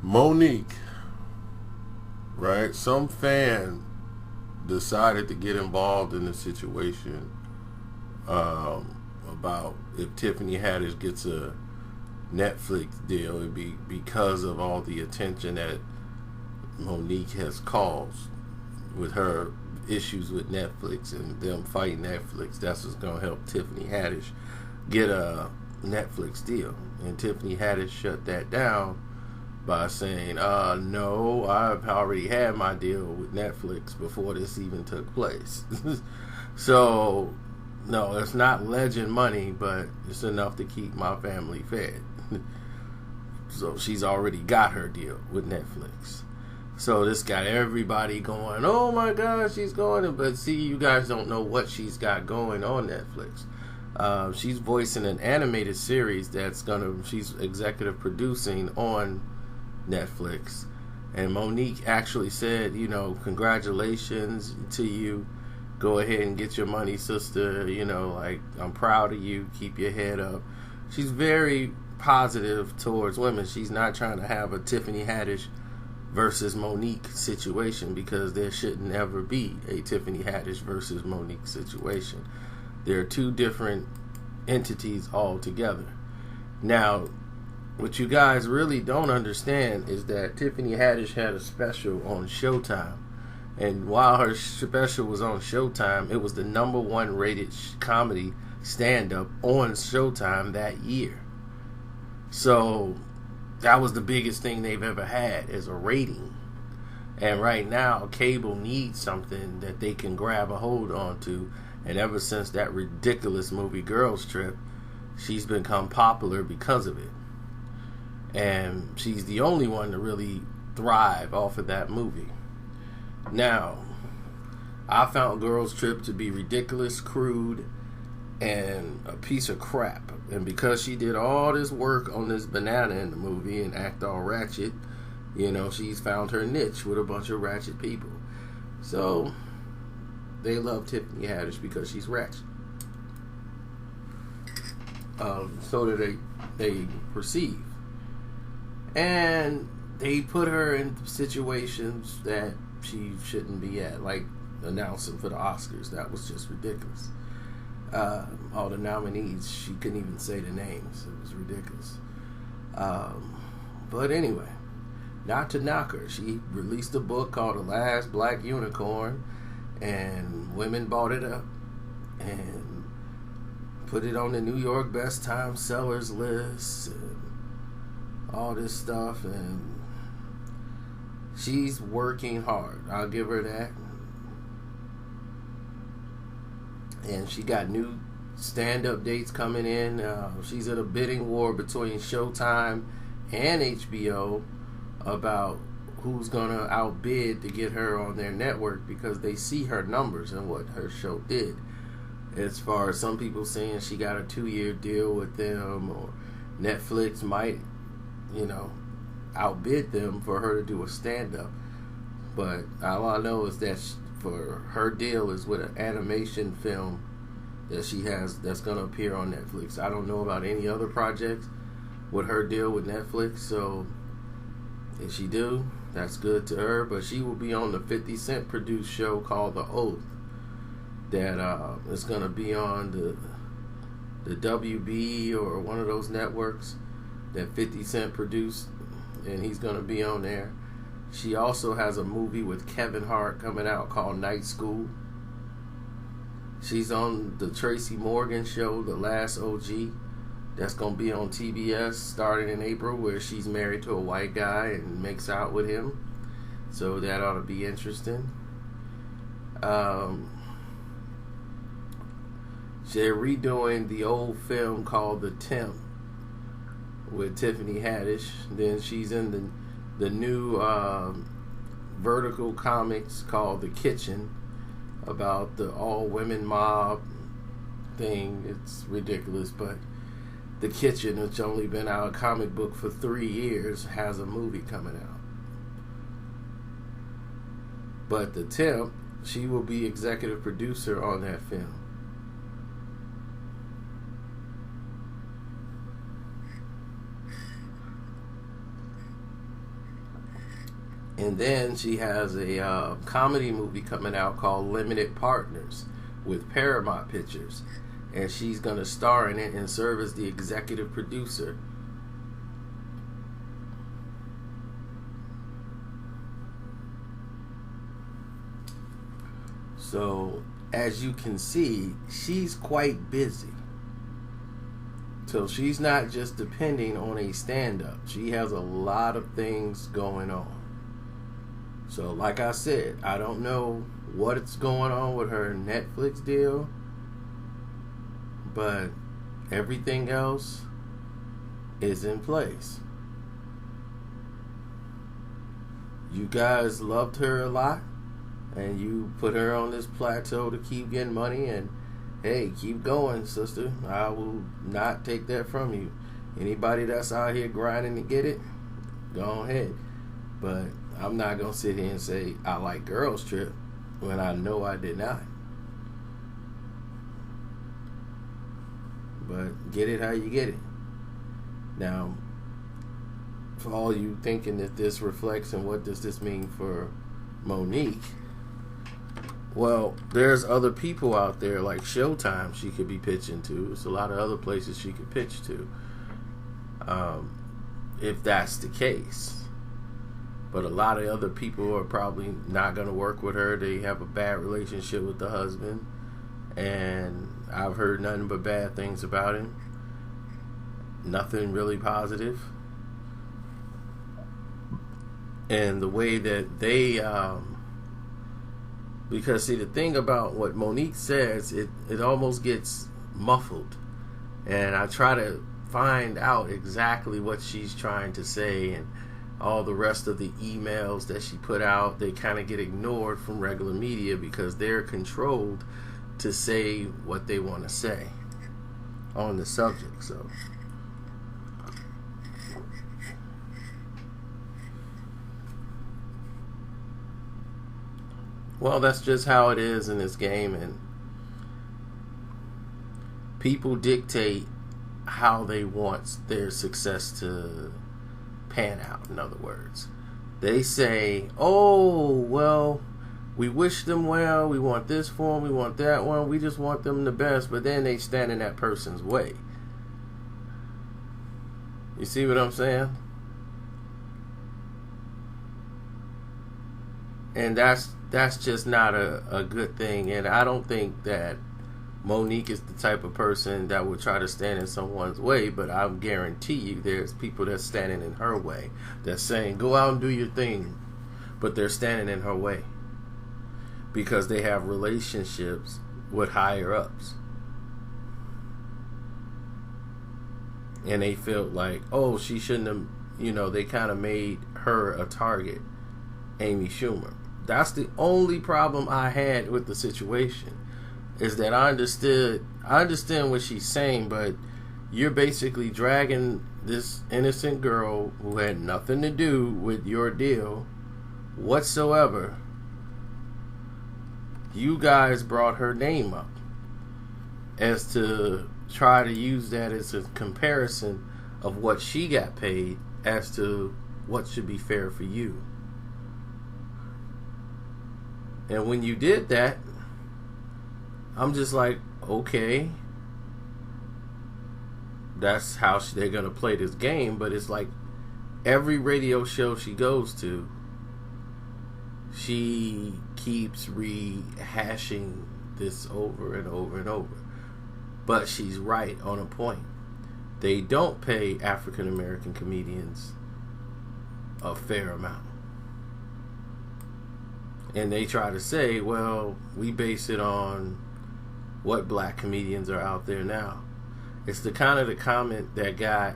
Monique, right? Some fan decided to get involved in the situation about if Tiffany Haddish gets a Netflix deal, it'd be because of all the attention that Monique has caused with her issues with Netflix and them fighting Netflix. That's what's going to help Tiffany Haddish get a Netflix deal. And Tiffany Haddish shut that down by saying, no, I've already had my deal with Netflix before this even took place. So, no, it's not legend money, but it's enough to keep my family fed. So she's already got her deal with Netflix. So this got everybody going, oh my God, she's going. But see, you guys don't know what she's got going on Netflix. She's voicing an animated series she's executive producing on Netflix. And Monique actually said, congratulations to you. Go ahead and get your money, sister. I'm proud of you. Keep your head up. She's very positive towards women. She's not trying to have a Tiffany Haddish versus Monique situation, because there shouldn't ever be a Tiffany Haddish versus Monique situation. They're two different entities altogether. Now, what you guys really don't understand is that Tiffany Haddish had a special on Showtime. And while her special was on Showtime, it was the #1 rated comedy stand-up on Showtime that year. So that was the biggest thing they've ever had as a rating. And right now, cable needs something that they can grab a hold onto. And ever since that ridiculous movie Girls Trip, she's become popular because of it. And she's the only one to really thrive off of that movie. Now, I found Girls Trip to be ridiculous, crude, and a piece of crap. And because she did all this work on this banana in the movie and act all ratchet, she's found her niche with a bunch of ratchet people. So they love Tiffany Haddish because she's ratchet. So that they perceive. And they put her in situations that she shouldn't be at, like announcing for the Oscars. That was just ridiculous. All the nominees, she couldn't even say the names. It was ridiculous. But anyway, not to knock her. She released a book called The Last Black Unicorn, and women bought it up and put it on the New York Best Time Sellers list and all this stuff. And she's working hard. I'll give her that. And she got new stand-up dates coming in. She's in a bidding war between Showtime and HBO about who's going to outbid to get her on their network, because they see her numbers and what her show did. As far as some people saying she got a 2-year deal with them, or Netflix might, outbid them for her to do a stand-up. But all I know is that for her deal is with an animation film that she has that's going to appear on Netflix. I don't know about any other projects with her deal with Netflix, so if she do, that's good to her. But she will be on the 50 Cent produced show called The Oath that is going to be on the WB or one of those networks that 50 Cent produced, and he's going to be on there. She also has a movie with Kevin Hart coming out called Night School. She's on the Tracy Morgan show, The Last OG. That's going to be on TBS starting in April, where she's married to a white guy and makes out with him. So that ought to be interesting. They're redoing the old film called The Temp with Tiffany Haddish. Then she's in the new vertical comics called The Kitchen, about the all-women mob thing. It's ridiculous, but The Kitchen, which only been out a comic book for 3 years, has a movie coming out. But The Temp, she will be executive producer on that film. And then she has a comedy movie coming out called Limited Partners with Paramount Pictures. And she's going to star in it and serve as the executive producer. So, as you can see, she's quite busy. So she's not just depending on a stand-up. She has a lot of things going on. So, like I said, I don't know what's going on with her Netflix deal, but everything else is in place. You guys loved her a lot, and you put her on this plateau to keep getting money, and hey, keep going, sister. I will not take that from you. Anybody that's out here grinding to get it, go ahead. But I'm not going to sit here and say I like Girls Trip when I know I did not. But get it how you get it. Now, for all you thinking that this reflects and what does this mean for Monique, well, there's other people out there like Showtime she could be pitching to. There's a lot of other places she could pitch to, if that's the case. But a lot of other people are probably not going to work with her. They have a bad relationship with the husband, and I've heard nothing but bad things about him. Nothing really positive. And the way that they because see, the thing about what Monique says, it almost gets muffled, and I try to find out exactly what she's trying to say, and all the rest of the emails that she put out, they kind of get ignored from regular media because they're controlled to say what they want to say on the subject. So well, that's just how it is in this game, and people dictate how they want their success to pan out. In other words, they say, oh, well, we wish them well, we want this for them, we want that one, we just want them the best, but then they stand in that person's way. You see what I'm saying? And that's just not a good thing. And I don't think that Monique is the type of person that would try to stand in someone's way, but I guarantee you there's people that's standing in her way, that's saying, go out and do your thing, but they're standing in her way because they have relationships with higher ups. And they felt like, oh, she shouldn't have, they kind of made her a target, Amy Schumer. That's the only problem I had with the situation, is that I understand what she's saying, but you're basically dragging this innocent girl who had nothing to do with your deal whatsoever. You guys brought her name up as to try to use that as a comparison of what she got paid as to what should be fair for you. And when you did that, I'm just like, okay, that's how they're going to play this game. But it's like every radio show she goes to, she keeps rehashing this over and over and over. But she's right on a point. They don't pay African American comedians a fair amount. And they try to say, well, we base it on what black comedians are out there now. It's the kind of the comment that got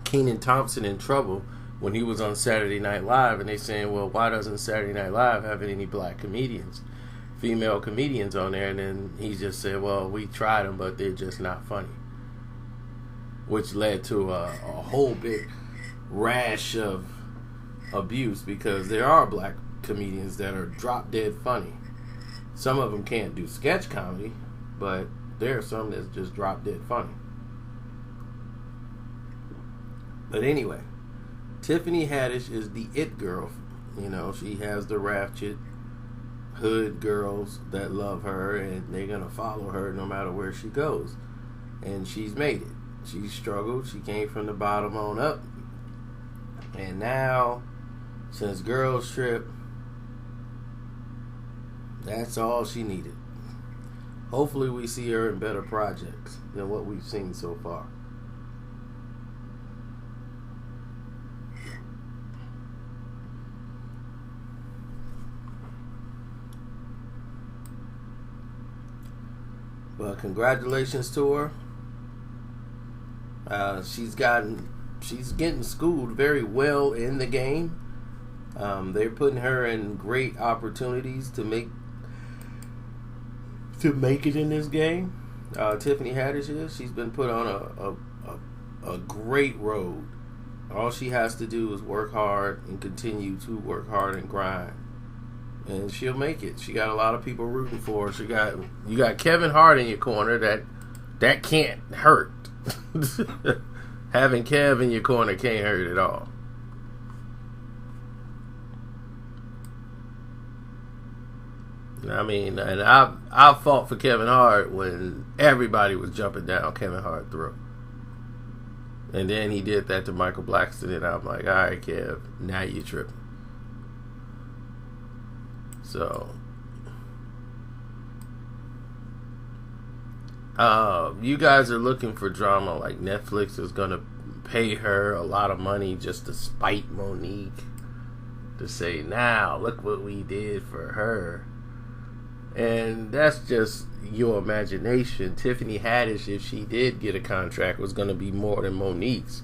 Kenan Thompson in trouble when he was on Saturday Night Live, and they saying, well, why doesn't Saturday Night Live have any black comedians, female comedians on there? And then he just said, well, we tried them, but they're just not funny. Which led to a whole big rash of abuse, because there are black comedians that are drop dead funny. Some of them can't do sketch comedy, but there are some that's just drop dead funny. But anyway, Tiffany Haddish is the it girl. You know, she has the ratchet hood girls that love her, and they're gonna follow her no matter where she goes. And she's made it. She struggled. She came from the bottom on up, and now, since Girls Trip, that's all she needed. Hopefully we see her in better projects than what we've seen so far. But congratulations to her. She's getting schooled very well in the game. They're putting her in great opportunities to make it in this game. Tiffany Haddish is. She's been put on a great road. All she has to do is work hard and continue to work hard and grind, and she'll make it. She got a lot of people rooting for her. You got Kevin Hart in your corner. That can't hurt. Having Kev in your corner can't hurt at all. I mean, and I fought for Kevin Hart when everybody was jumping down Kevin Hart's throat. And then he did that to Michael Blackson, and I'm like, all right, Kev, now you're tripping. So, you guys are looking for drama, like Netflix is going to pay her a lot of money just to spite Monique, to say, now, look what we did for her. And that's just your imagination. Tiffany Haddish, if she did get a contract, was going to be more than Monique's,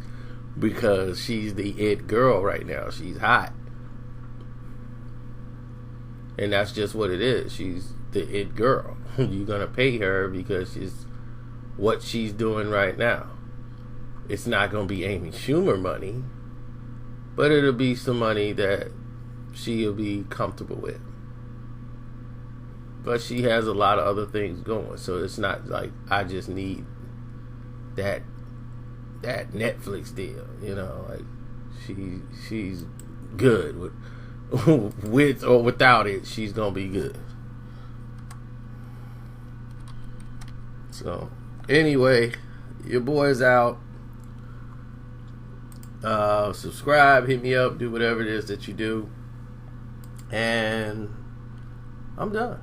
because she's the it girl right now. She's hot. And that's just what it is. She's the it girl. You're going to pay her because she's what she's doing right now. It's not going to be Amy Schumer money, but it'll be some money that she'll be comfortable with. But she has a lot of other things going, so it's not like I just need that Netflix deal, you know. Like she's good with or without it. She's gonna be good. So anyway, your boy's out. Subscribe, hit me up, do whatever it is that you do, and I'm done.